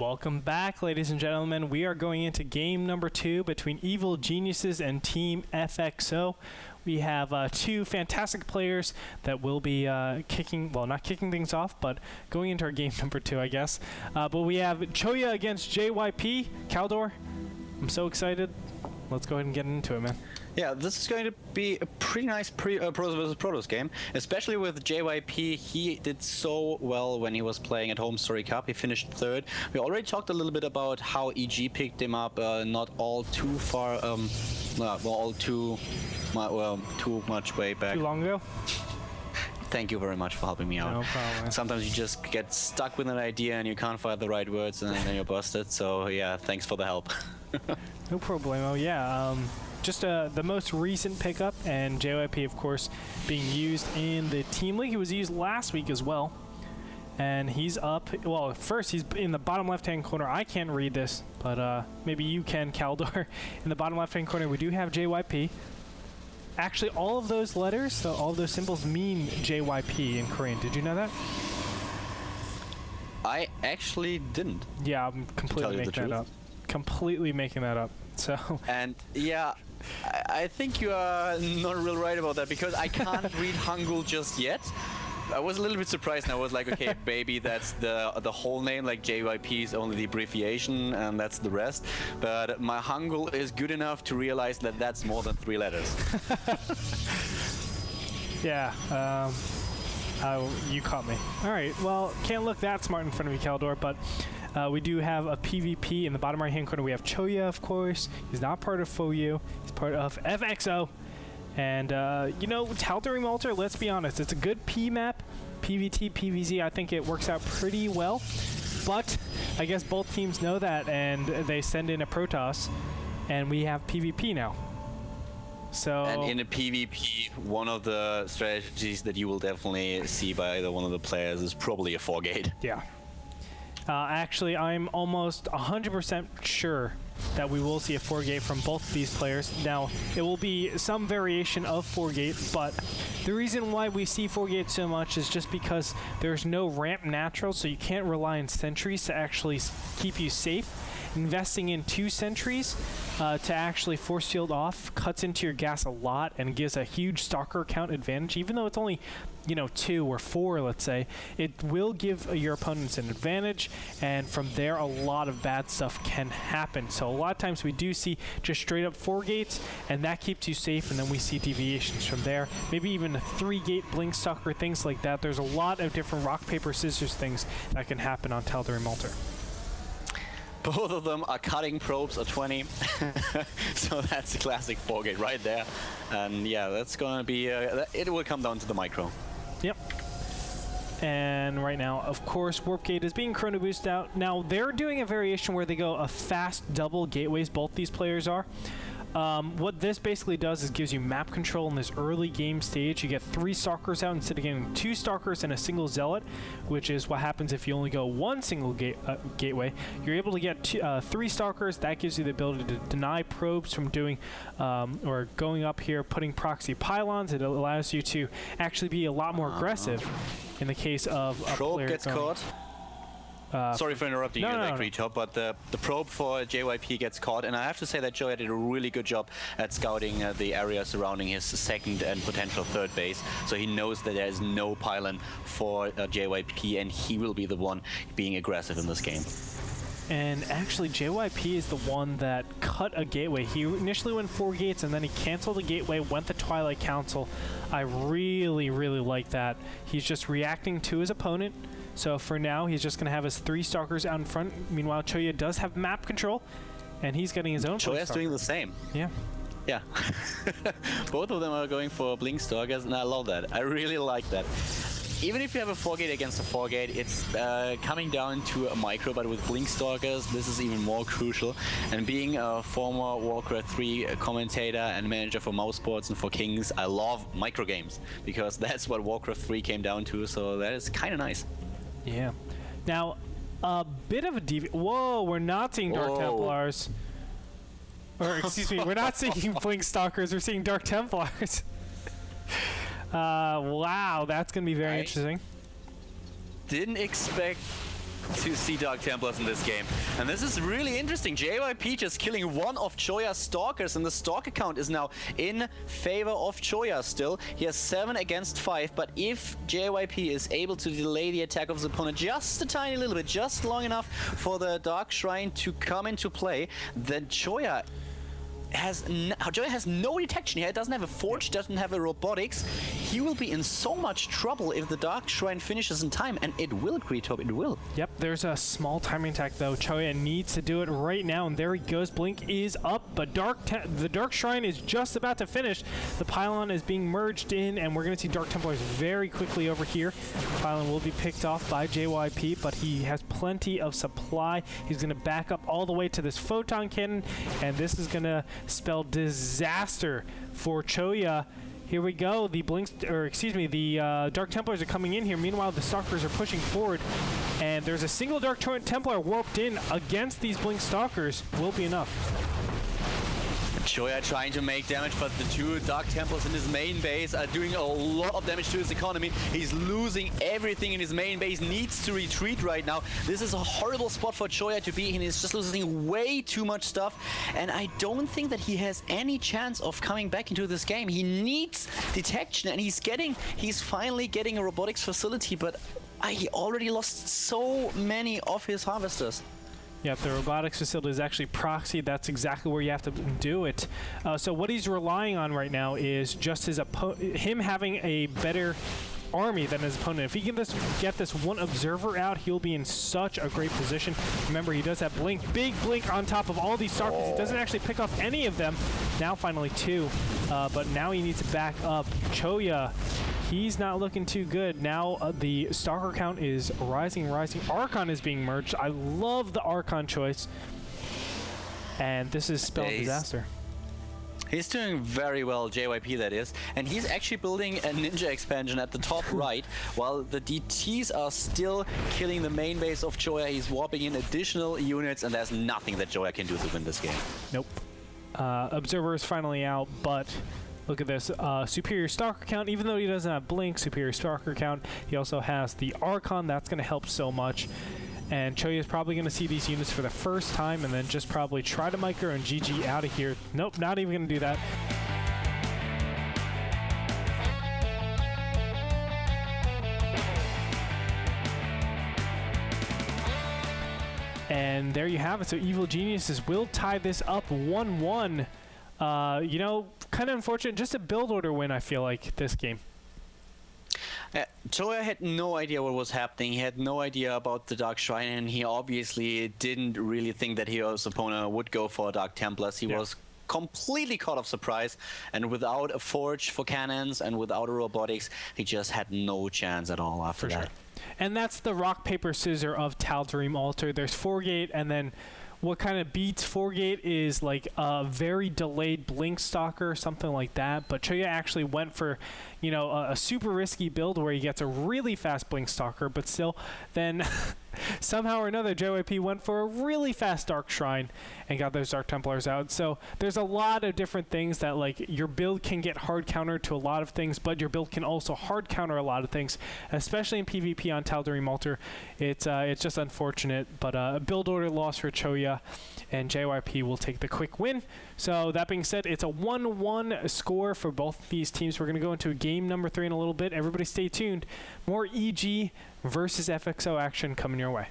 Welcome back, ladies and gentlemen. We are going into game number 2 between Evil Geniuses and Team FXO. We have two fantastic players that will be not kicking things off, but going into our game number 2, I guess. But we have Choya against JYP. Khaldor, I'm so excited. Let's go ahead and get into it, man. Yeah, this is going to be a pretty nice Pros vs. Protos game, especially with JYP. He did so well when he was playing at Home Story Cup. He finished 3rd. We already talked a little bit about how EG picked him up, not all too far, too much way back. Too long ago? Thank you very much for helping me out. No problem. Sometimes you just get stuck with an idea and you can't find the right words and then you're busted. So yeah, thanks for the help. No problemo. Yeah. Just the most recent pickup, and JYP, of course, being used in the Team League. He was used last week as well. And he's up. Well, first, he's in the bottom left-hand corner. I can't read this, but maybe you can, Khaldor. In the bottom left-hand corner, we do have JYP. Actually, all of those letters, so all of those symbols mean JYP in Korean. Did you know that? I actually didn't. Yeah, I'm completely making that up. Completely making that up. So. And yeah, I think you are not real right about that, because I can't read Hangul just yet. I was a little bit surprised, and I was like, okay, maybe that's the whole name, like JYP is only the abbreviation and that's the rest. But my Hangul is good enough to realize that that's more than 3 letters. Yeah, you caught me. All right, well, can't look that smart in front of you, Khaldor, but we do have a PvP in the bottom right-hand corner. We have Choya, of course. He's not part of FOU. He's part of FXO. And, you know, Khaldor and Gretorp, let's be honest, it's a good P map. PvT, PvZ, I think it works out pretty well. But I guess both teams know that, and they send in a Protoss, and we have PvP now. So, and in a PvP, one of the strategies that you will definitely see by either one of the players is probably a 4-gate. Yeah. Actually, I'm almost 100% sure that we will see a 4-gate from both these players. Now, it will be some variation of 4-gate, but the reason why we see 4-gate so much is just because there's no ramp natural, so you can't rely on sentries to actually keep you safe. Investing in 2 sentries to actually force field off cuts into your gas a lot and gives a huge stalker count advantage. Even though it's only, you know, 2 or 4, let's say, it will give your opponents an advantage, and from there a lot of bad stuff can happen. So a lot of times we do see just straight up 4 gates, and that keeps you safe, and then we see deviations from there. Maybe even a 3-gate blink stalker, things like that. There's a lot of different rock, paper, scissors things that can happen on Khaldor and Gretorp. Both of them are cutting probes at 20, so that's a classic 4-gate right there. And yeah, that's going to be, it will come down to the micro. Yep. And right now, of course, Warp Gate is being chrono boosted out. Now, they're doing a variation where they go a fast double gateways, both these players are. What this basically does is gives you map control in this early game stage. You get 3 Stalkers out instead of getting 2 Stalkers and a single Zealot, which is what happens if you only go 1 single gateway. You're able to get 3 Stalkers. That gives you the ability to deny probes from doing or going up here, putting proxy pylons. It allows you to actually be a lot more aggressive in the case of a probe player gets caught. Sorry for interrupting you there, Gretorp, but the probe for JYP gets caught, and I have to say that Joey did a really good job at scouting the area surrounding his 2nd and potential 3rd base, so he knows that there is no pylon for JYP, and he will be the one being aggressive in this game. And actually, JYP is the one that cut a gateway. He initially went 4 gates, and then he canceled the gateway, went the Twilight Council. I really, really like that. He's just reacting to his opponent. So for now, he's just going to have his 3 Stalkers out in front. Meanwhile, Choya does have map control, and he's getting his own. Choya's doing the same. Yeah. Yeah. Both of them are going for Blink Stalkers, and I love that. I really like that. Even if you have a 4-gate against a 4-gate, it's coming down to a micro, but with Blink Stalkers, this is even more crucial. And being a former Warcraft 3 commentator and manager for Mouse Sports and for Kings, I love micro games, because that's what Warcraft 3 came down to, so that is kind of nice. Yeah. Now, a bit of a whoa, we're not seeing Dark Templars. Or, excuse me, we're not seeing Blink Stalkers, we're seeing Dark Templars. Wow, that's going to be very interesting. Didn't expect to see Dark Templars in this game. And this is really interesting. JYP just killing one of Choya's Stalkers, and the Stalker count is now in favor of Choya still. He has 7 against 5, but if JYP is able to delay the attack of his opponent just a tiny little bit, just long enough for the Dark Shrine to come into play, then Choya has no detection here. He doesn't have a forge, doesn't have a robotics. He will be in so much trouble if the Dark Shrine finishes in time, and it will, Gretorp, it will. Yep, there's a small timing attack though. Choya needs to do it right now, and there he goes. Blink is up, but the Dark Shrine is just about to finish. The pylon is being merged in, and we're going to see Dark Templars very quickly over here. The pylon will be picked off by JYP, but he has plenty of supply. He's going to back up all the way to this photon cannon, and this is going to spell disaster for Choya. Here we go. The Dark Templars are coming in here. Meanwhile, the Stalkers are pushing forward, and there's a single Dark Templar warped in against these Blink Stalkers. Will be enough. Choya trying to make damage, but the 2 Dark Templars in his main base are doing a lot of damage to his economy. He's losing everything in his main base, needs to retreat right now. This is a horrible spot for Choya to be in. He's just losing way too much stuff, and I don't think that he has any chance of coming back into this game. He needs detection, and he's finally getting a robotics facility, but he already lost so many of his harvesters. Yep, the robotics facility is actually proxy. That's exactly where you have to do it. So what he's relying on right now is just him having a better army than his opponent. If he can get this one observer out, he'll be in such a great position. Remember, he does have Blink, big Blink on top of all these Stalkers. He doesn't actually pick off any of them. Now finally 2, but now he needs to back up. Choya, he's not looking too good. Now the Stalker count is rising. Archon is being merged. I love the Archon choice. And this is spelled disaster. He's doing very well, JYP that is, and he's actually building a ninja expansion at the top right, while the DTs are still killing the main base of Choya. He's warping in additional units, and there's nothing that Choya can do to win this game. Nope. Observer is finally out, but look at this. Superior Stalker count, even though he doesn't have Blink, superior Stalker count, he also has the Archon. That's going to help so much. And Choya is probably going to see these units for the first time and then just probably try to micro and GG out of here. Nope, not even going to do that. And there you have it. So Evil Geniuses will tie this up 1-1. You know, kind of unfortunate. Just a build order win, I feel like, this game. Choya had no idea what was happening. He had no idea about the Dark Shrine, and he obviously didn't really think that his opponent would go for Dark Templars. He was completely caught off surprise, and without a forge for cannons and without a robotics, he just had no chance at all after that. Sure. And that's the rock, paper, scissors of Tal'Darim Altar. There's 4-gate, and then what kind of beats 4-gate is like a very delayed Blink Stalker, something like that. But Choya actually went for, you know, a super risky build where he gets a really fast Blink Stalker, but still then somehow or another JYP went for a really fast Dark Shrine and got those Dark Templars out. So there's a lot of different things that, like, your build can get hard counter to a lot of things, but your build can also hard counter a lot of things, especially in PvP on Tal'Darim Altar. It's just unfortunate, but a build order loss for Choya, and JYP will take the quick win. So that being said, it's a 1-1 score for both these teams. We're going to go into game number 3 in a little bit. Everybody stay tuned. More EG versus FXO action coming your way.